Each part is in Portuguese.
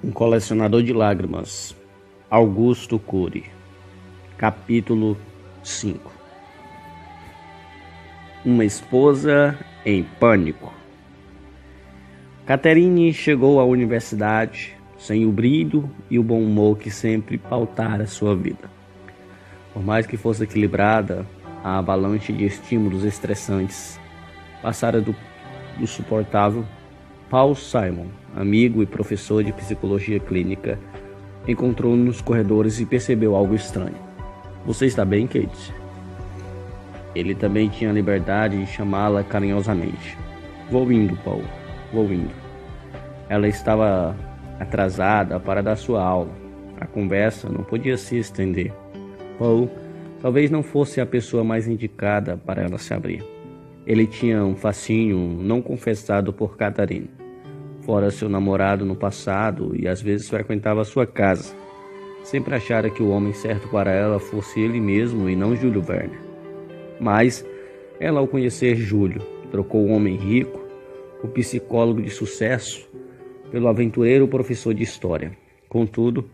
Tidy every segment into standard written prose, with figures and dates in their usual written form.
Um colecionador de lágrimas, Augusto Cury. Capítulo 5. Uma esposa em pânico. Catherine chegou à universidade sem o brilho e o bom humor que sempre pautara sua vida. Por mais que fosse equilibrada, a avalanche de estímulos estressantes passara do suportável. Paul Simon, amigo e professor de psicologia clínica, encontrou-o nos corredores e percebeu algo estranho. "Você está bem, Kate?" Ele também tinha a liberdade de chamá-la carinhosamente. "Vou indo, Paul, vou indo." Ela estava atrasada para dar sua aula. A conversa não podia se estender. Paul talvez não fosse a pessoa mais indicada para ela se abrir. Ele tinha um fascínio não confessado por Catherine. Fora seu namorado no passado e às vezes frequentava sua casa. Sempre achara que o homem certo para ela fosse ele mesmo e não Júlio Verne. Mas ela, ao conhecer Júlio, trocou o homem rico, o psicólogo de sucesso, pelo aventureiro professor de história. Contudo,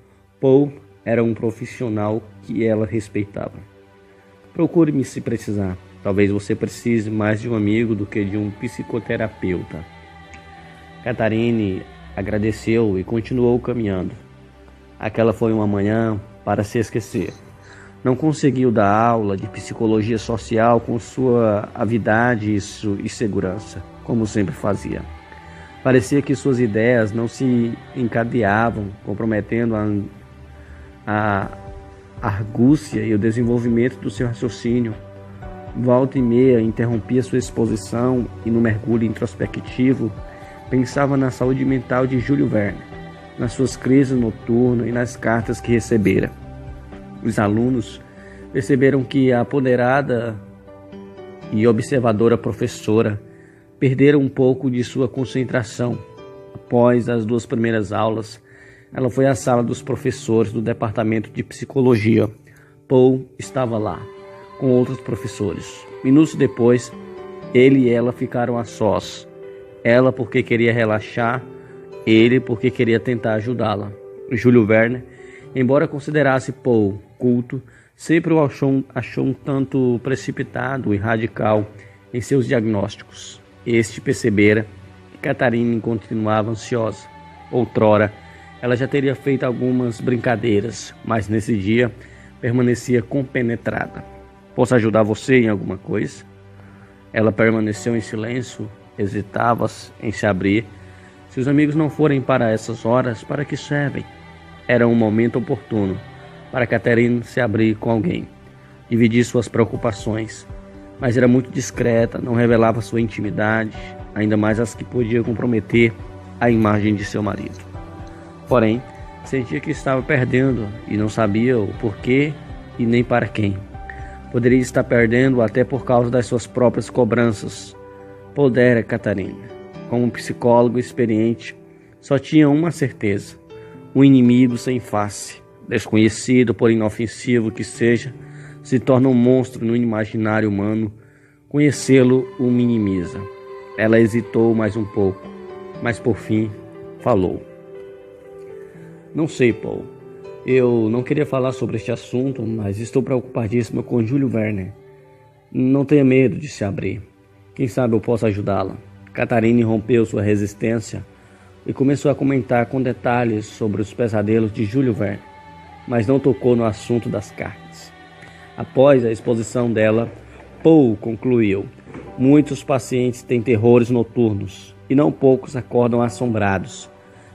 Paul era um profissional que ela respeitava. "Procure-me se precisar. Talvez você precise mais de um amigo do que de um psicoterapeuta." Catherine agradeceu e continuou caminhando. Aquela foi uma manhã para se esquecer. Não conseguiu dar aula de psicologia social com sua avidez e segurança, como sempre fazia. Parecia que suas ideias não se encadeavam, comprometendo a argúcia e o desenvolvimento do seu raciocínio. Volta e meia interrompia sua exposição e, no mergulho introspectivo, pensava na saúde mental de Júlio Verne, nas suas crises noturnas e nas cartas que recebera. Os alunos perceberam que a ponderada e observadora professora perdera um pouco de sua concentração. Após as 2 primeiras aulas, ela foi à sala dos professores do departamento de psicologia. Paul estava lá, com outros professores. Minutos depois, ele e ela ficaram a sós. Ela porque queria relaxar, ele porque queria tentar ajudá-la. Júlio Verne, embora considerasse Paul culto, sempre o achou um tanto precipitado e radical em seus diagnósticos. Este percebera que Catherine continuava ansiosa. Outrora, ela já teria feito algumas brincadeiras, mas nesse dia permanecia compenetrada. "Posso ajudar você em alguma coisa?" Ela permaneceu em silêncio, hesitava em se abrir. Se os amigos não forem para essas horas, para que servem? Era um momento oportuno para Catherine se abrir com alguém, dividir suas preocupações, mas era muito discreta, não revelava sua intimidade, ainda mais as que podiam comprometer a imagem de seu marido. Porém, sentia que estava perdendo e não sabia o porquê e nem para quem. Poderia estar perdendo até por causa das suas próprias cobranças. Pudera Catherine, como psicólogo experiente, só tinha uma certeza: o inimigo sem face, desconhecido por inofensivo que seja, se torna um monstro no imaginário humano. Conhecê-lo o minimiza. Ela hesitou mais um pouco, mas por fim falou: "Não sei, Paul. Eu não queria falar sobre este assunto, mas estou preocupadíssima com Júlio Verne. Não tenha medo de se abrir. Quem sabe eu posso ajudá-la." Catherine rompeu sua resistência e começou a comentar com detalhes sobre os pesadelos de Júlio Verne, mas não tocou no assunto das cartas. Após a exposição dela, Paul concluiu: "Muitos pacientes têm terrores noturnos e não poucos acordam assombrados,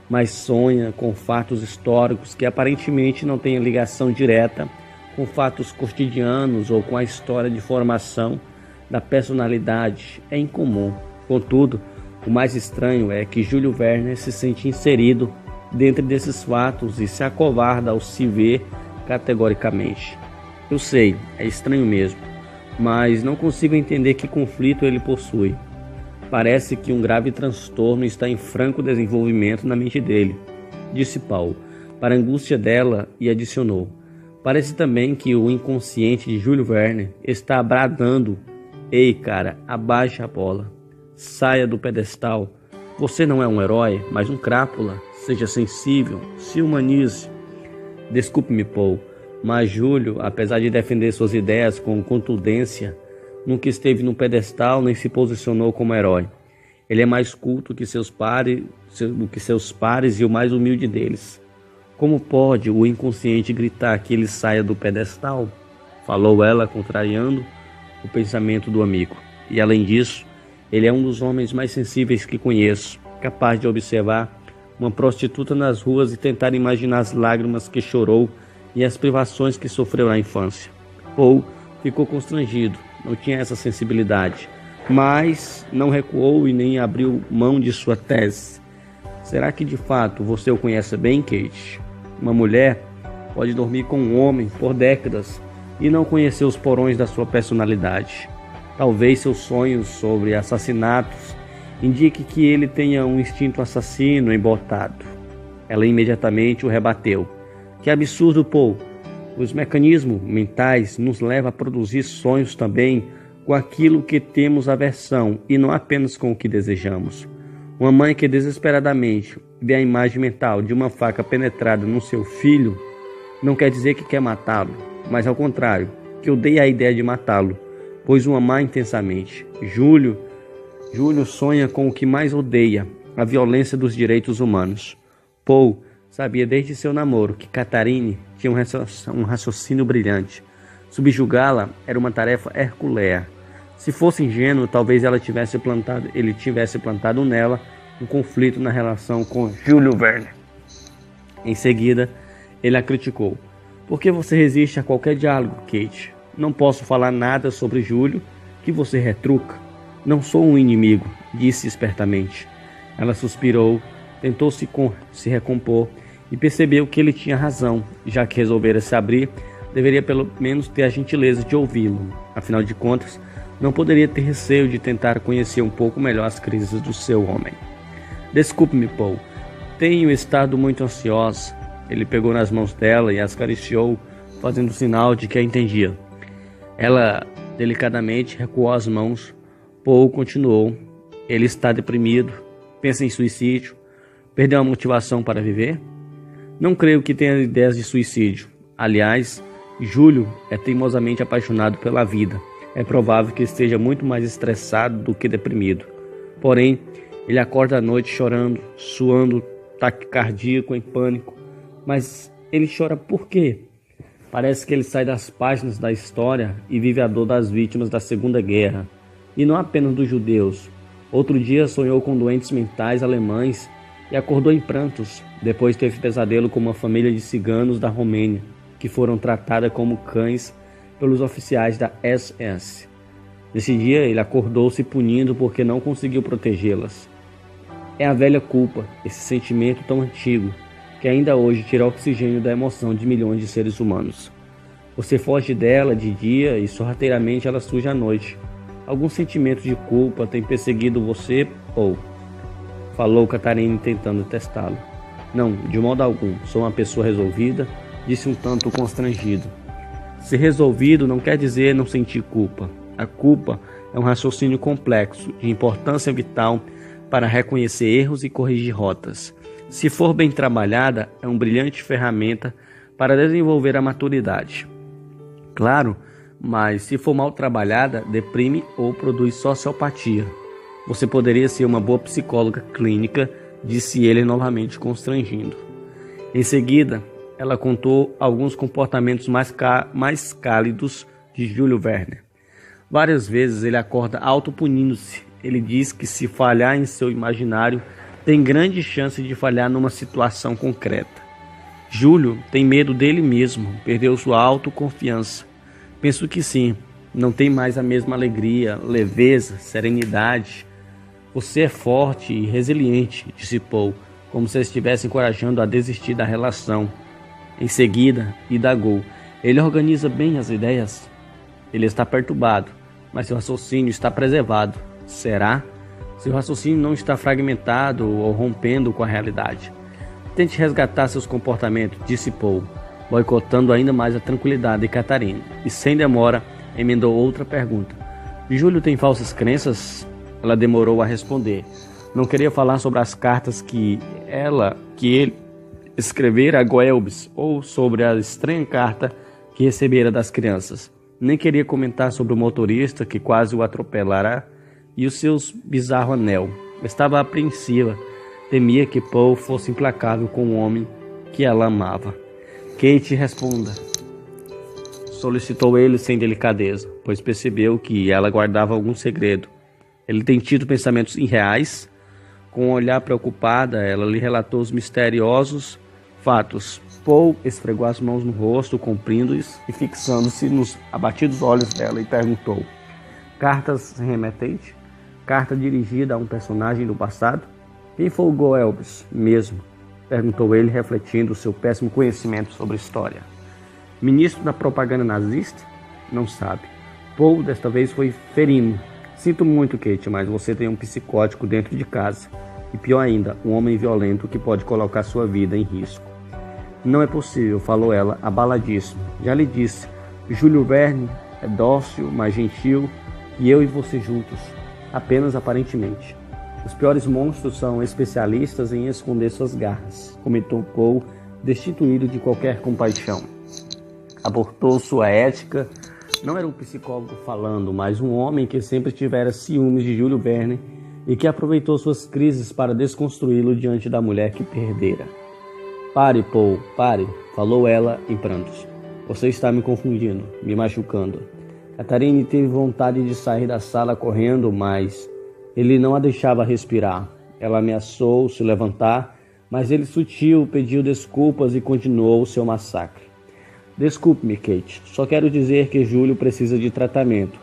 mas sonham com fatos históricos que aparentemente não têm ligação direta com fatos cotidianos ou com a história de formação da personalidade. É incomum. Contudo, o mais estranho é que Júlio Verne se sente inserido dentro desses fatos e se acovarda ao se ver categoricamente. Eu sei, é estranho mesmo, mas não consigo entender que conflito ele possui. Parece que um grave transtorno está em franco desenvolvimento na mente dele", disse Paul, para a angústia dela, e adicionou: "Parece também que o inconsciente de Júlio Verne está bradando: 'Ei, cara, abaixa a bola. Saia do pedestal. Você não é um herói, mas um crápula. seja sensível, se humanize. Desculpe-me, Paul, mas Júlio, apesar de defender suas ideias com contundência, nunca esteve no pedestal nem se posicionou como herói. Ele é mais culto que seus pares e o mais humilde deles. Como pode o inconsciente gritar que ele saia do pedestal? Falou ela, contrariando o pensamento do amigo. E além disso, ele é um dos homens mais sensíveis que conheço, capaz de observar uma prostituta nas ruas e tentar imaginar as lágrimas que chorou e as privações que sofreu na infância. Ou ficou constrangido, não tinha essa sensibilidade, mas não recuou e nem abriu mão de sua tese. Será que de fato você o conhece bem, Kate? Uma mulher pode dormir com um homem por décadas e não conhecer os porões da sua personalidade. Talvez seus sonhos sobre assassinatos indique que ele tenha um instinto assassino embotado. Ela imediatamente o rebateu. Que absurdo, Paul! Os mecanismos mentais nos levam a produzir sonhos também com aquilo que temos aversão e não apenas com o que desejamos. Uma mãe que desesperadamente vê a imagem mental de uma faca penetrada no seu filho não quer dizer que quer matá-lo, mas ao contrário, que odeia a ideia de matá-lo, pois o ama intensamente. Júlio sonha com o que mais odeia, a violência dos direitos humanos. Paul sabia desde seu namoro que Catharine tinha um raciocínio brilhante. Subjugá-la era uma tarefa hercúlea. Se fosse ingênuo, talvez ele tivesse plantado nela um conflito na relação com Júlio Verne. Em seguida, ele a criticou. Por que você resiste a qualquer diálogo, Kate? Não posso falar nada sobre Júlio que você retruca. Não sou um inimigo, disse espertamente. Ela suspirou, tentou se recompor e percebeu que ele tinha razão. Já que resolvera se abrir, deveria pelo menos ter a gentileza de ouvi-lo. Afinal de contas, não poderia ter receio de tentar conhecer um pouco melhor as crises do seu homem. Desculpe-me, Paul. Tenho estado muito ansiosa. Ele pegou nas mãos dela e as acariciou, fazendo sinal de que a entendia. Ela delicadamente recuou as mãos. Paul continuou. Ele está deprimido. Pensa em suicídio. Perdeu a motivação para viver? Não creio que tenha ideias de suicídio. Aliás, Júlio é teimosamente apaixonado pela vida. É provável que esteja muito mais estressado do que deprimido. Porém, ele acorda à noite chorando, suando, taquicardíaco, em pânico. Mas ele chora por quê? Parece que ele sai das páginas da história e vive a dor das vítimas da Segunda Guerra. E não apenas dos judeus. Outro dia sonhou com doentes mentais alemães e acordou em prantos. Depois teve pesadelo com uma família de ciganos da Romênia, que foram tratadas como cães pelos oficiais da SS. Nesse dia, ele acordou se punindo porque não conseguiu protegê-las. É a velha culpa, esse sentimento tão antigo, que ainda hoje tira o oxigênio da emoção de milhões de seres humanos. Você foge dela de dia e sorrateiramente ela surge à noite. Algum sentimento de culpa tem perseguido você, ou? Falou Catharine tentando testá-lo. Não, de modo algum. Sou uma pessoa resolvida, disse um tanto constrangido. Ser resolvido não quer dizer não sentir culpa. A culpa é um raciocínio complexo, de importância vital para reconhecer erros e corrigir rotas. Se for bem trabalhada, é uma brilhante ferramenta para desenvolver a maturidade. Claro, mas se for mal trabalhada, deprime ou produz sociopatia. Você poderia ser uma boa psicóloga clínica, disse ele novamente constrangindo. Em seguida, ela contou alguns comportamentos mais cálidos de Júlio Verne. Várias vezes ele acorda autopunindo-se. Ele diz que se falhar em seu imaginário, tem grande chance de falhar numa situação concreta. Júlio tem medo dele mesmo, perdeu sua autoconfiança. Penso que sim, não tem mais a mesma alegria, leveza, serenidade. Você é forte e resiliente, disse Paul, como se estivesse encorajando a desistir da relação. Em seguida, indagou. Ele organiza bem as ideias? Ele está perturbado, mas seu raciocínio está preservado. Será? Seu raciocínio não está fragmentado ou rompendo com a realidade. Tente resgatar seus comportamentos, disse Paul, boicotando ainda mais a tranquilidade de Catharine. E sem demora, emendou outra pergunta. Júlio tem falsas crenças? Ela demorou a responder. Não queria falar sobre as cartas que ela que ele escrevera a Goelbs ou sobre a estranha carta que recebera das crianças. Nem queria comentar sobre o motorista que quase o atropelara e os seus bizarro anel. Estava apreensiva, temia que Paul fosse implacável com o homem que ela amava. Kate, responda, solicitou ele sem delicadeza, pois percebeu que ela guardava algum segredo. Ele tem tido pensamentos irreais? Com um olhar preocupada, ela lhe relatou os misteriosos fatos. Paul esfregou as mãos no rosto, comprindo-os e fixando-se nos abatidos olhos dela, e perguntou: cartas remetente? Carta dirigida a um personagem do passado? Quem foi o Goelbs mesmo? Perguntou ele, refletindo seu péssimo conhecimento sobre história. Ministro da propaganda nazista? Não sabe. Paul desta vez foi ferino. Sinto muito, Kate, mas você tem um psicótico dentro de casa. E pior ainda, um homem violento que pode colocar sua vida em risco. Não é possível, falou ela, abaladíssima. Já lhe disse, Júlio Verne é dócil, mas gentil, e eu e você juntos, apenas aparentemente. Os piores monstros são especialistas em esconder suas garras, comentou Paul, destituído de qualquer compaixão. Abortou sua ética. Não era um psicólogo falando, mas um homem que sempre tivera ciúmes de Júlio Verne e que aproveitou suas crises para desconstruí-lo diante da mulher que perdera. Pare, Paul, pare, falou ela em prantos. Você está me confundindo, me machucando. Catarine teve vontade de sair da sala correndo, mas ele não a deixava respirar. Ela ameaçou se levantar, mas ele sutil, pediu desculpas e continuou o seu massacre. Desculpe-me, Kate, só quero dizer que Júlio precisa de tratamento.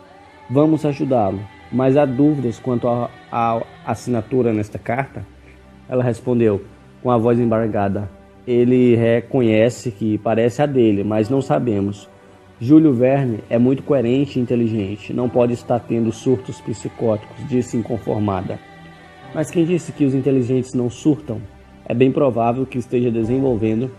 Vamos ajudá-lo, mas há dúvidas quanto à assinatura nesta carta? Ela respondeu, com a voz embargada. Ele reconhece que parece a dele, mas não sabemos. Júlio Verne é muito coerente e inteligente. Não pode estar tendo surtos psicóticos, disse inconformada. Mas quem disse que os inteligentes não surtam? É bem provável que esteja desenvolvendo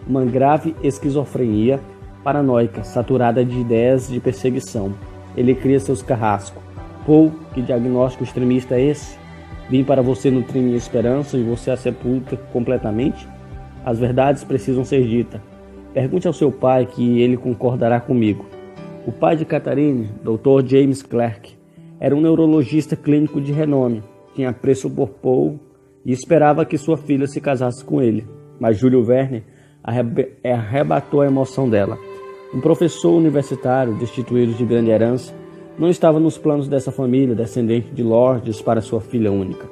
uma grave esquizofrenia paranoica, saturada de ideias de perseguição. Ele cria seus carrascos. Paul, que diagnóstico extremista é esse? Vim para você nutrir minha esperança e você a sepulta completamente? As verdades precisam ser ditas. Pergunte ao seu pai que ele concordará comigo. O pai de Catherine, Dr. James Clark, era um neurologista clínico de renome. Tinha apreço por Paul e esperava que sua filha se casasse com ele. Mas Júlio Verne arrebatou a emoção dela. Um professor universitário, destituído de grande herança, não estava nos planos dessa família, descendente de lords para sua filha única.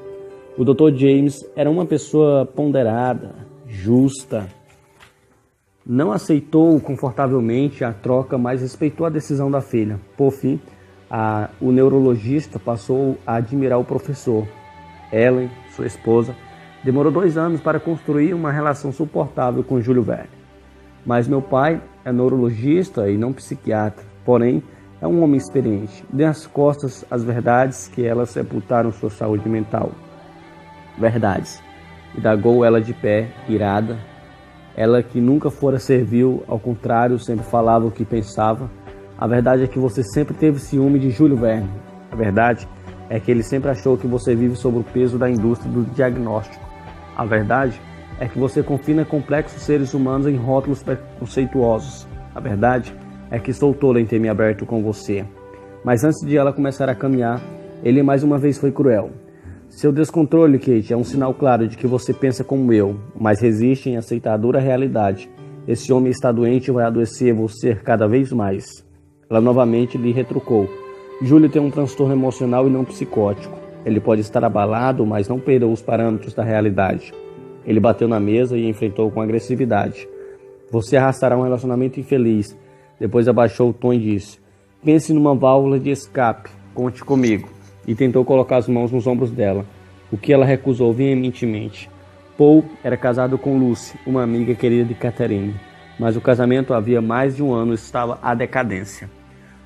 O Dr. James era uma pessoa ponderada, justa. Não aceitou confortavelmente a troca, mas respeitou a decisão da filha. Por fim, o neurologista passou a admirar o professor. Ellen, sua esposa, demorou 2 anos para construir uma relação suportável com Júlio Verne. Mas meu pai é neurologista e não psiquiatra, porém é um homem experiente. Dê às costas as verdades que elas sepultaram sua saúde mental. Verdades. Indagou ela de pé, irada. Ela que nunca fora servil, ao contrário, sempre falava o que pensava. A verdade é que você sempre teve ciúme de Júlio Verne. A verdade é que ele sempre achou que você vive sob o peso da indústria do diagnóstico. A verdade é que você confina complexos seres humanos em rótulos preconceituosos. A verdade é que sou tola em ter me aberto com você. Mas antes de ela começar a caminhar, ele mais uma vez foi cruel. Seu descontrole, Kate, é um sinal claro de que você pensa como eu, mas resiste em aceitar a dura realidade. Esse homem está doente e vai adoecer você cada vez mais. Ela novamente lhe retrucou. Júlio tem um transtorno emocional e não psicótico. Ele pode estar abalado, mas não perdeu os parâmetros da realidade. Ele bateu na mesa e enfrentou com agressividade. Você arrastará um relacionamento infeliz. Depois abaixou o tom e disse, pense numa válvula de escape, conte comigo. E tentou colocar as mãos nos ombros dela, o que ela recusou veementemente. Paul era casado com Lucy, uma amiga querida de Catherine, mas o casamento havia mais de 1 ano estava à decadência.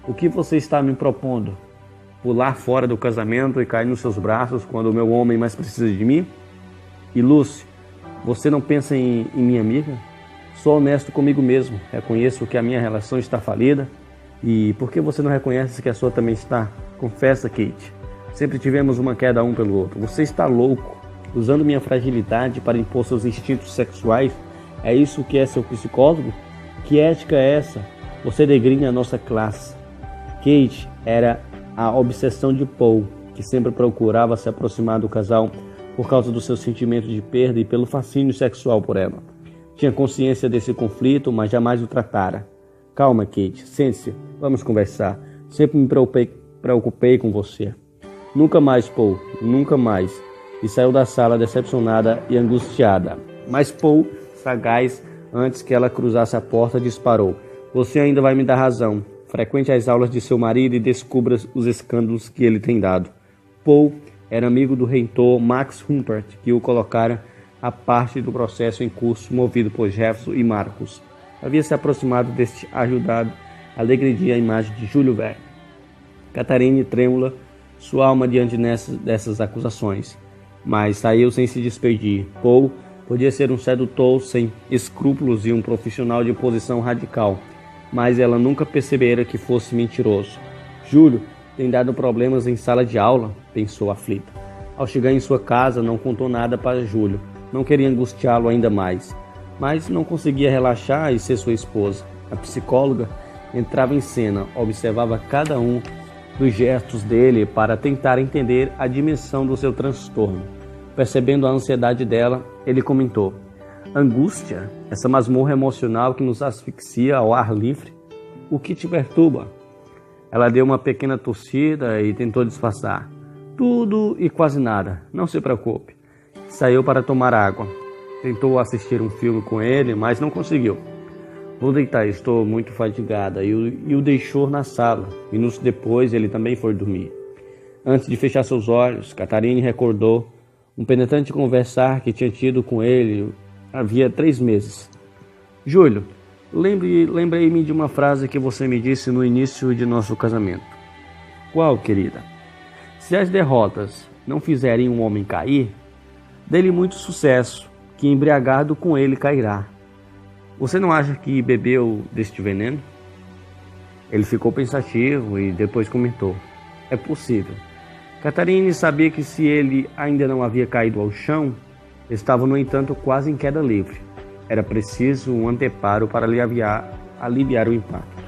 O que você está me propondo? Pular fora do casamento e cair nos seus braços quando o meu homem mais precisa de mim? E Lucy, você não pensa em minha amiga? Sou honesto comigo mesmo, reconheço que a minha relação está falida. E por que você não reconhece que a sua também está? Confessa, Kate. Sempre tivemos uma queda um pelo outro. Você está louco. usando minha fragilidade para impor seus instintos sexuais? É isso que é seu psicólogo? Que ética é essa? Você degrina a nossa classe. Kate era a obsessão de Paul, que sempre procurava se aproximar do casal por causa do seu sentimento de perda e pelo fascínio sexual por ela. Tinha consciência desse conflito, mas jamais o tratara. Calma, Kate, sente-se, vamos conversar. Sempre me preocupei com você. Nunca mais, Paul, nunca mais. E saiu da sala decepcionada e angustiada. Mas Paul, sagaz, antes que ela cruzasse a porta, disparou. Você ainda vai me dar razão. Frequente as aulas de seu marido e descubra os escândalos que ele tem dado. Paul era amigo do reitor Max Humpert, que o colocara a parte do processo em curso movido por Jefferson e Marcos. Havia se aproximado deste ajudado a regredir a imagem de Júlio Verne. Catarine trêmula, sua alma diante dessas acusações, mas saiu sem se despedir. Paul podia ser um sedutor sem escrúpulos e um profissional de posição radical, mas ela nunca percebera que fosse mentiroso. Júlio tem dado problemas em sala de aula, pensou aflita. Ao chegar em sua casa, não contou nada para Júlio. Não queria angustiá-lo ainda mais, mas não conseguia relaxar e ser sua esposa. A psicóloga entrava em cena, observava cada um dos gestos dele para tentar entender a dimensão do seu transtorno. Percebendo a ansiedade dela, ele comentou: angústia, essa masmorra emocional que nos asfixia ao ar livre. O que te perturba? Ela deu uma pequena tossida e tentou disfarçar. Tudo e quase nada, não se preocupe. Saiu para tomar água. Tentou assistir um filme com ele, mas não conseguiu. Vou deitar, estou muito fatigada. E o deixou na sala. Minutos depois, ele também foi dormir. Antes de fechar seus olhos, Catarine recordou um penetrante conversar que tinha tido com ele havia 3 meses. Júlio, lembrei-me de uma frase que você me disse no início de nosso casamento. Qual, querida? Se as derrotas não fizerem um homem cair, dê-lhe muito sucesso, que embriagado com ele cairá. Você não acha que bebeu deste veneno? Ele ficou pensativo e depois comentou. É possível. Catarine sabia que se ele ainda não havia caído ao chão, estava, no entanto, quase em queda livre. Era preciso um anteparo para aliviar o impacto.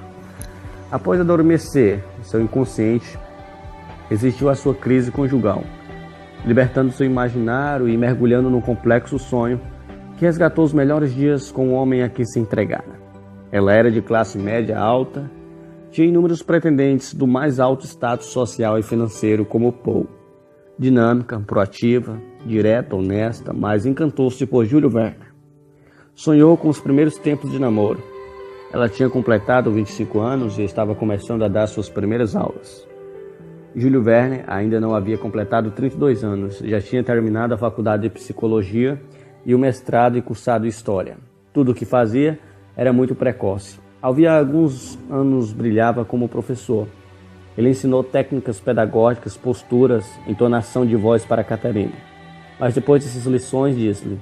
Após adormecer, seu inconsciente resistiu à sua crise conjugal, libertando seu imaginário e mergulhando num complexo sonho que resgatou os melhores dias com o homem a quem se entregara. Ela era de classe média alta, tinha inúmeros pretendentes do mais alto status social e financeiro como Paul. Dinâmica, proativa, direta, honesta, mas encantou-se por Júlio Verne. Sonhou com os primeiros tempos de namoro. Ela tinha completado 25 anos e estava começando a dar suas primeiras aulas. Júlio Verne ainda não havia completado 32 anos, já tinha terminado a faculdade de psicologia e o mestrado e cursado história. Tudo o que fazia era muito precoce. Havia alguns anos brilhava como professor. Ele ensinou técnicas pedagógicas, posturas, entonação de voz para Catarine. Mas depois dessas lições, disse-lhe: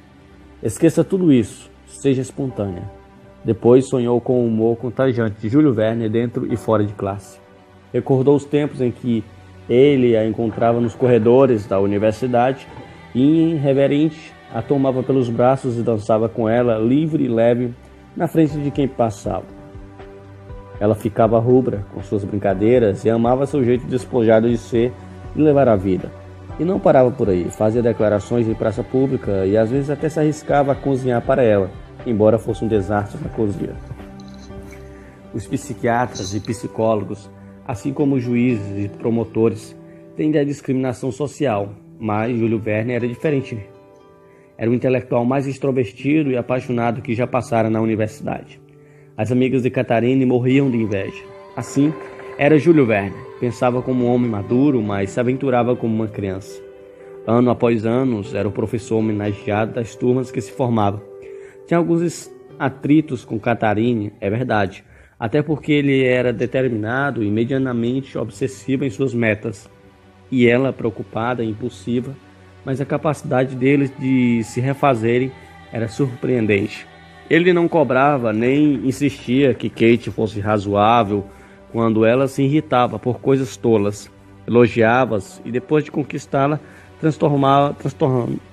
esqueça tudo isso, seja espontânea. Depois sonhou com o humor contagiante de Júlio Verne dentro e fora de classe. Recordou os tempos em que ele a encontrava nos corredores da universidade e, irreverente, a tomava pelos braços e dançava com ela, livre e leve, na frente de quem passava. Ela ficava rubra com suas brincadeiras e amava seu jeito despojado de ser e levar a vida. E não parava por aí, fazia declarações em praça pública e às vezes até se arriscava a cozinhar para ela, embora fosse um desastre na cozinha. Os psiquiatras e psicólogos, assim como os juízes e promotores, tendem à discriminação social, mas Júlio Verne era diferente. Era um intelectual mais extrovertido e apaixonado que já passara na universidade. As amigas de Catarine morriam de inveja. Assim, era Júlio Verne. Pensava como um homem maduro, mas se aventurava como uma criança. Ano após ano, era o professor homenageado das turmas que se formavam. Tinha alguns atritos com Catarine, é verdade, até porque ele era determinado e medianamente obsessivo em suas metas, e ela preocupada e impulsiva, mas a capacidade deles de se refazerem era surpreendente. Ele não cobrava nem insistia que Kate fosse razoável quando ela se irritava por coisas tolas. Elogiava-as e depois de conquistá-la,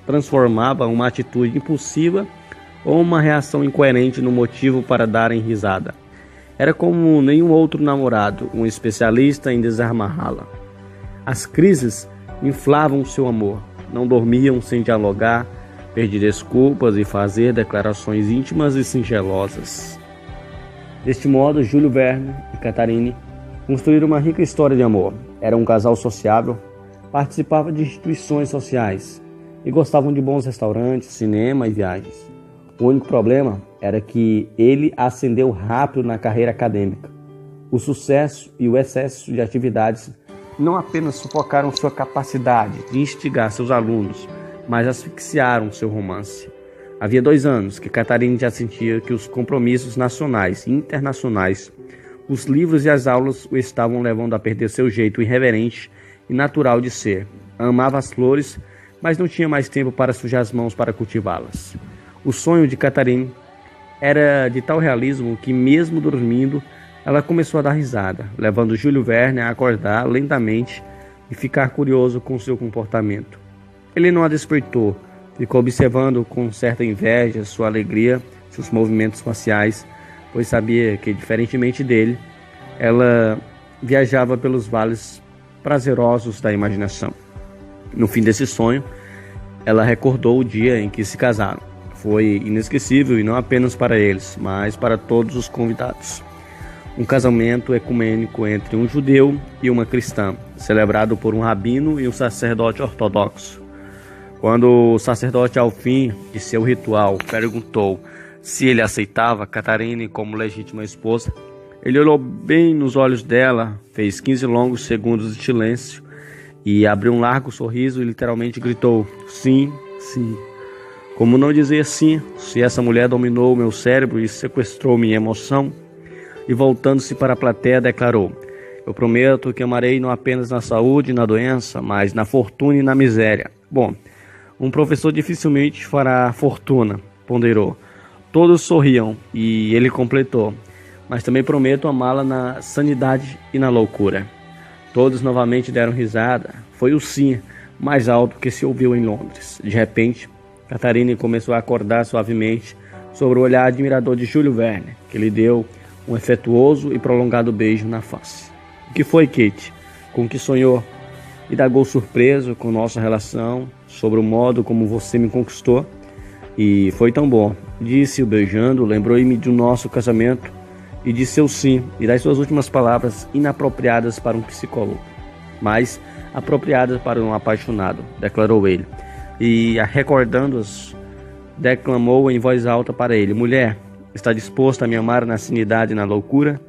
transformava uma atitude impulsiva ou uma reação incoerente no motivo para darem risada. Era como nenhum outro namorado, um especialista em desamarrá-la. As crises inflavam seu amor, não dormiam sem dialogar, pedir desculpas e fazer declarações íntimas e singelosas. Deste modo, Júlio Verne e Catherine construíram uma rica história de amor. Era um casal sociável, participava de instituições sociais e gostavam de bons restaurantes, cinema e viagens. O único problema era que ele ascendeu rápido na carreira acadêmica. O sucesso e o excesso de atividades não apenas sufocaram sua capacidade de instigar seus alunos, mas asfixiaram seu romance. Havia 2 anos que Catherine já sentia que os compromissos nacionais e internacionais, os livros e as aulas o estavam levando a perder seu jeito irreverente e natural de ser. Amava as flores, mas não tinha mais tempo para sujar as mãos para cultivá-las. O sonho de Catherine era de tal realismo que, mesmo dormindo, ela começou a dar risada, levando Júlio Verne a acordar lentamente e ficar curioso com seu comportamento. Ele não a despertou, ficou observando com certa inveja sua alegria, seus movimentos faciais, pois sabia que, diferentemente dele, ela viajava pelos vales prazerosos da imaginação. No fim desse sonho, ela recordou o dia em que se casaram. Foi inesquecível e não apenas para eles, mas para todos os convidados. Um casamento ecumênico entre um judeu e uma cristã, celebrado por um rabino e um sacerdote ortodoxo. Quando o sacerdote, ao fim de seu ritual, perguntou se ele aceitava Catherine como legítima esposa, ele olhou bem nos olhos dela, fez 15 longos segundos de silêncio e abriu um largo sorriso e literalmente gritou: sim, sim. Como não dizer sim, se essa mulher dominou meu cérebro e sequestrou minha emoção? E voltando-se para a plateia, declarou: eu prometo que amarei não apenas na saúde e na doença, mas na fortuna e na miséria. Bom, um professor dificilmente fará fortuna, ponderou. Todos sorriam e ele completou: mas também prometo amá-la na sanidade e na loucura. Todos novamente deram risada. Foi o sim mais alto que se ouviu em Londres. De repente, Catherine começou a acordar suavemente sobre o olhar admirador de Júlio Verne, que lhe deu um afetuoso e prolongado beijo na face. O que foi, Kate? Com que sonhou? Indagou surpreso com nossa relação, sobre o modo como você me conquistou. E foi tão bom, disse-o beijando, lembrou-me do nosso casamento e de seu sim e das suas últimas palavras inapropriadas para um psicólogo, mas apropriadas para um apaixonado, declarou ele. E, recordando-as, declamou em voz alta para ele: mulher, está disposta a me amar na sanidade e na loucura?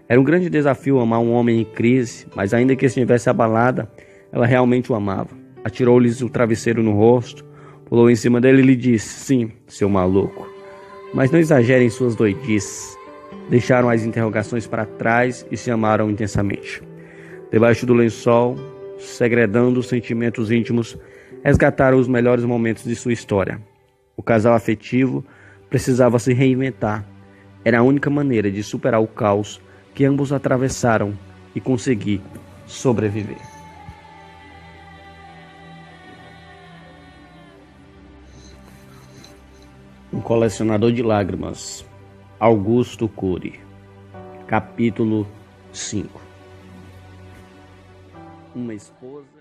Era um grande desafio amar um homem em crise, mas ainda que estivesse abalada, ela realmente o amava. Atirou-lhes o travesseiro no rosto, pulou em cima dele e lhe disse: sim, seu maluco. Mas não exagere em suas doidices. Deixaram as interrogações para trás e se amaram intensamente. Debaixo do lençol, segredando os sentimentos íntimos, resgataram os melhores momentos de sua história. O casal afetivo precisava se reinventar. Era a única maneira de superar o caos que ambos atravessaram e conseguir sobreviver. Um colecionador de lágrimas, Augusto Cury. Capítulo 5. Uma esposa